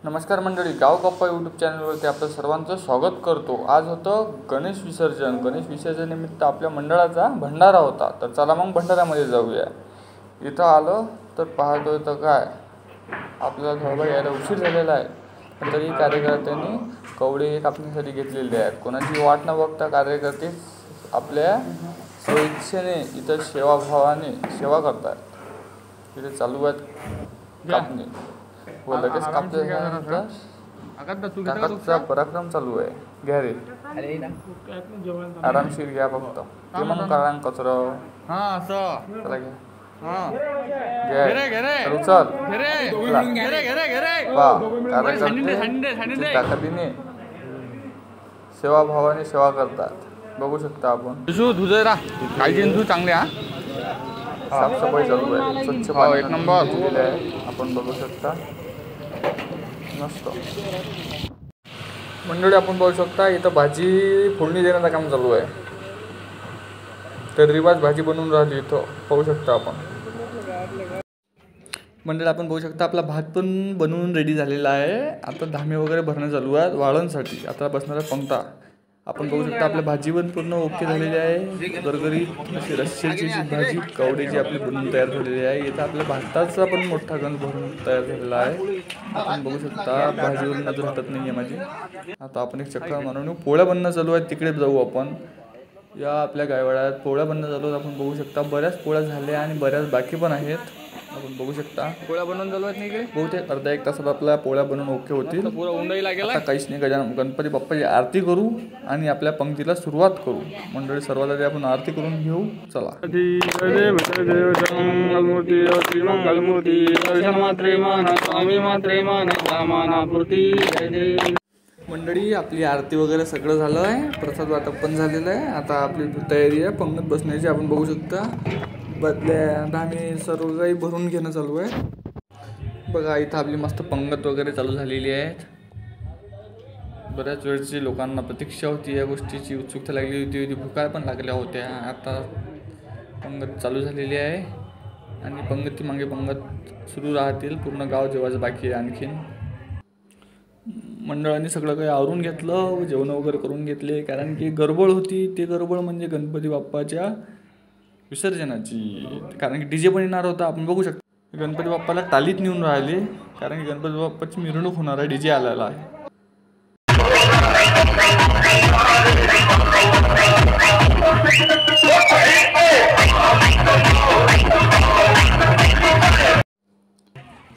नमस्कार मंडळी, गाव गप्पा यूट्यूब चॅनलवरती आपलं सर्वांचं स्वागत करतो। आज होतं गणेश विसर्जन। गणेश विसर्जनानिमित्त आपल्या मंडळाचा भंडारा होता। तर चला मग भंडाऱ्यामध्ये जाऊया। इथं आलो तर पाहतोय तर काय आपल्याला थोडा यायला उशीर झालेला आहे, तरी कार्यकर्त्यांनी कवडे कापण्यासाठी घेतलेले आहेत। कोणाची वाट न बघता कार्यकर्ते आपल्या स्वेच्छेने इथं सेवाभावाने सेवा करतात। इथे चालू आहेत कापणी व लगेच कापल्यानंतर काकाचा पराक्रम चालू आहे। घ्या रे, आरामशीर घ्या, फक्त ते मग कारण कचरा चला घ्या। ताकदीने सेवाभावाने सेवा करतात, बघू शकता आपण। तू चांगले साफसफाई चालू आहे, स्वच्छ पाणी एक नंबर दिलेले आहे, आपण बघू शकता। मस्त मंडळी, आपण बघू शकता इथं भाजी फोडणी देण्याचं काम चालू आहे। तर रिवाज भाजी बनवून राहिली इथं पाहू शकता आपण। मंडळी आपण बघू शकता आपला भात पण बनवून रेडी झालेला आहे। आता धामे वगैरे भरणं चालू आहे वाळणसाठी। आता बसणार आहे पंक्ता। आपण बघू शकता आपल्या भाजी पण पूर्ण ओके झालेली आहे। गरगरीत अशी रस्स्याची भाजी कवडीची आपली बनवून तयार झालेली आहे। इथं आपल्या भाताचा पण मोठा गण भरून तयार झालेला आहे। आपण बघू शकता भाजीवर नजर हटत नाही आहे माझी। आता आपण एक चक्कर मारून पोळ्या बनणं चालू आहे, तिकडे जाऊ आपण। या आपल्या गायवाड्यात पोळ्या बनणं चालू आहेत। आपण बघू शकता बऱ्याच पोळ्या झाल्या आणि बऱ्याच बाकी पण आहेत। आपण बघू शकता पोळ्या बनवून चालू आहेत इकडे। बहुतेक अर्धा एक तासात आपल्या पोळ्या बनवून ओके होतील। पुरा उंडई लागेल। आता काहीच नाही, गणपती बाप्पाची आरती करू आणि आपल्या पंक्तीला सुरुवात करू। मंडळी सर्वात आधी आपण आरती करून घेऊ, चला। मंडळी आपली आरती वगैरे सगळं झालं आहे, प्रसाद वाटप पण झालेलं आहे। आता आपली तयारी आहे पंगत बसण्याची। आपण बघू शकता बदल्या धामे सर्व काही भरून घेणं चालू आहे। बघा इथं आपली मस्त पंगत वगैरे चालू झालेली आहे। बऱ्याच वेळची लोकांना प्रतीक्षा होती, या गोष्टीची उत्सुकता लागली होती, भुका पण लागल्या होत्या। आता पंगत चालू झालेली आहे आणि पंगती मागे पंगत सुरू राहतील। पूर्ण गाव जेवायचं बाकी आहे आणखीन। मंडळाने सगळं काही आवरून घेतलं, जेवण वगैरे करून घेतले, कारण की गडबड होती। ते गडबड म्हणजे गणपती बाप्पाच्या विसर्जनाची, कारण की डीजे पण येणार होता। आपण बघू शकतो गणपती बाप्पाला टालीत नेऊन राहिले, कारण की गणपती बाप्पाची मिरवणूक होणार आहे, डीजे आलेला आहे।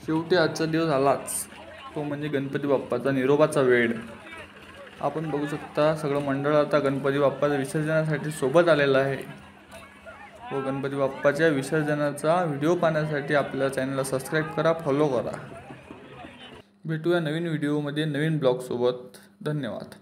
शेवटी आजचा दिवस आलाच, तो म्हणजे गणपती बाप्पाचा निरोपाचा वेळ। आपण बघू शकता सगळं मंडळ आता गणपती बाप्पाच्या विसर्जनासाठी सोबत आलेलं आहे व गणपती बाप्पाच्या विसर्जनाचा व्हिडिओ पाहण्यासाठी आपल्या चॅनलला सबस्क्राईब करा, फॉलो करा। भेटूया नवीन व्हिडिओमध्ये नवीन ब्लॉगसोबत। धन्यवाद।